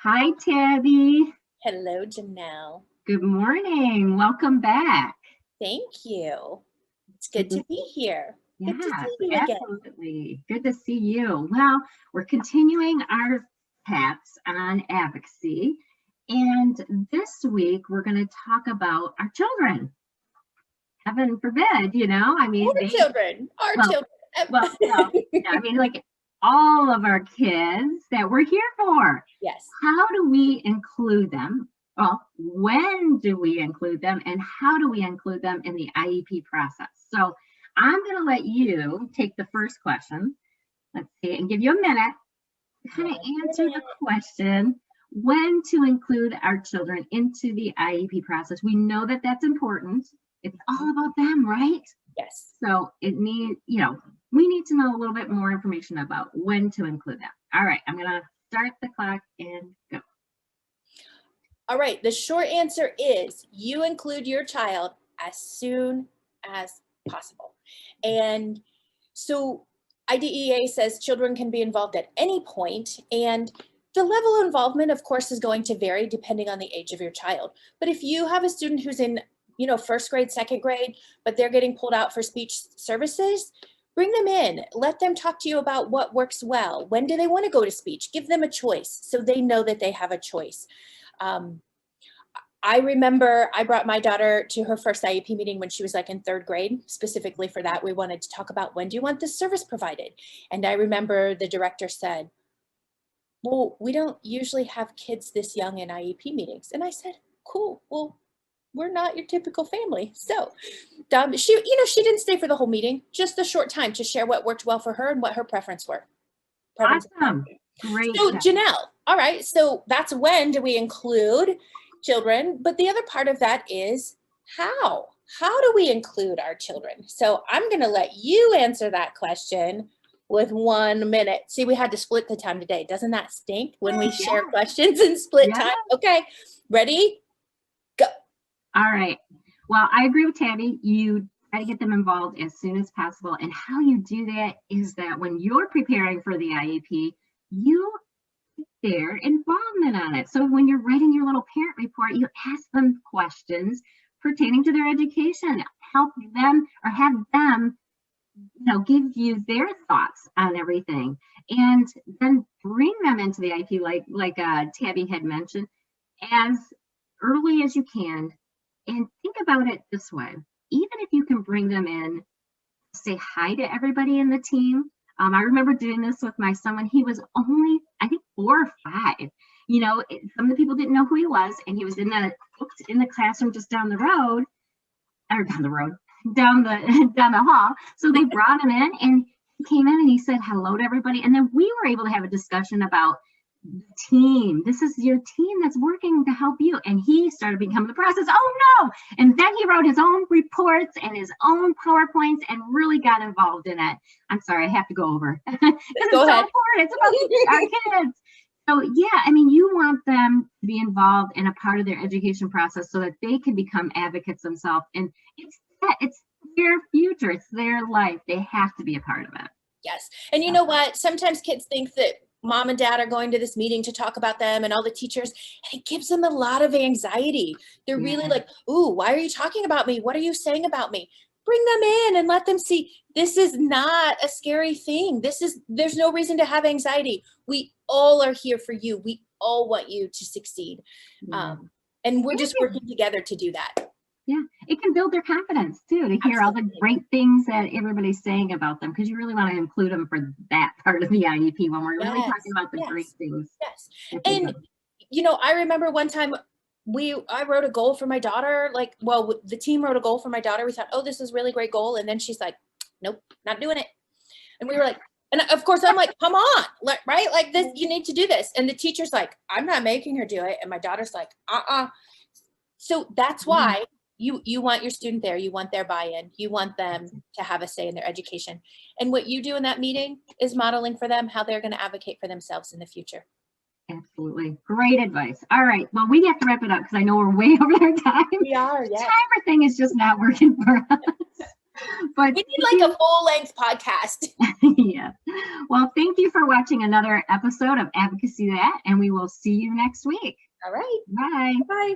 Hi, Tabby. Hello, Janelle. Good morning. Welcome back. Thank you. It's Good good to, to be here. Good to yes, see you again. absolutely. Good to see you. Well, we're continuing our chats on advocacy. And this week, we're going to talk about our children. Heaven forbid, I mean, Our children. Our well, children. yeah, I mean, like all of our kids that we're here for. Yes. How do we include them? Well, when do we include them, and how do we include them in the IEP process? So I'm going to let you take the first question. Let's see, and give you a minute to kind of answer the question, when to include our children into the IEP process. We know that that's important. It's all about them, right? Yes. So we need to know a little bit more information about when to include them. All right, I'm going to start the clock and go. All right. The short answer is you include your child as soon as possible. And so IDEA says children can be involved at any point, and the level of involvement, of course, is going to vary depending on the age of your child. But if you have a student who's in, first grade, second grade, but they're getting pulled out for speech services, bring them in. Let them talk to you about what works well. When do they want to go to speech? Give them a choice so they know that they have a choice. I remember I brought my daughter to her first IEP meeting when she was like in third grade. Specifically for that, we wanted to talk about, when do you want this service provided? And I remember the director said, well, we don't usually have kids this young in IEP meetings. And I said, cool, well, we're not your typical family. So she didn't stay for the whole meeting, just a short time to share what worked well for her and what her preferences were. Awesome. Great. So Janelle, all right, so that's when do we include children, but the other part of that is how do we include our children? So I'm going to let you answer that question with 1 minute. See, we had to split the time today. Doesn't that stink when we share questions and split time? Okay, ready? Go. All right. Well, I agree with Tabby. You try to get them involved as soon as possible. And how you do that is that when you're preparing for the IEP, you their involvement on it. So when you're writing your little parent report, you ask them questions pertaining to their education, help them or have them, give you their thoughts on everything, and then bring them into the IEP, like Tabby had mentioned, as early as you can. And think about it this way: even if you can bring them in, say hi to everybody in the team. I remember doing this with my son when he was only, I think, 4 or 5. Some of the people didn't know who he was, and he was in the classroom just down the hall. So they brought him in, and he came in and he said hello to everybody. And then we were able to have a discussion about the team. This is your team that's working to help you. And he started becoming the process. Oh no! And then he wrote his own reports and his own PowerPoints and really got involved in it. I'm sorry, I have to go over. Go ahead. So important. It's about our kids. So yeah, I mean, you want them to be involved in a part of their education process so that they can become advocates themselves. And it's their future, it's their life. They have to be a part of it. Yes. And you know what? Sometimes kids think that mom and dad are going to this meeting to talk about them and all the teachers, and it gives them a lot of anxiety. They're really like, ooh, why are you talking about me? What are you saying about me? Bring them in and let them see this is not a scary thing. There's no reason to have anxiety. We all are here for you. We all want you to succeed. And we're just working together to do that. Yeah, it can build their confidence too, to hear all the great things that everybody's saying about them, because you really want to include them for that part of the IEP when we're really talking about the great things. Yes. And, I remember one time I wrote a goal for my daughter, the team wrote a goal for my daughter. We thought, oh, this is a really great goal. And then she's like, nope, not doing it. And we were like, and of course I'm like, come on, right? Like this, you need to do this. And the teacher's like, I'm not making her do it. And my daughter's like, So that's why you want your student there. You want their buy-in. You want them to have a say in their education. And what you do in that meeting is modeling for them how they're going to advocate for themselves in the future. Absolutely. Great advice. All right. Well, we have to wrap it up because I know we're way over our time. We are, yes. The timer thing is just not working for us. But We need like a full-length podcast. yeah. Well, thank you for watching another episode of Advocacy That, and we will see you next week. All right. Bye. Bye.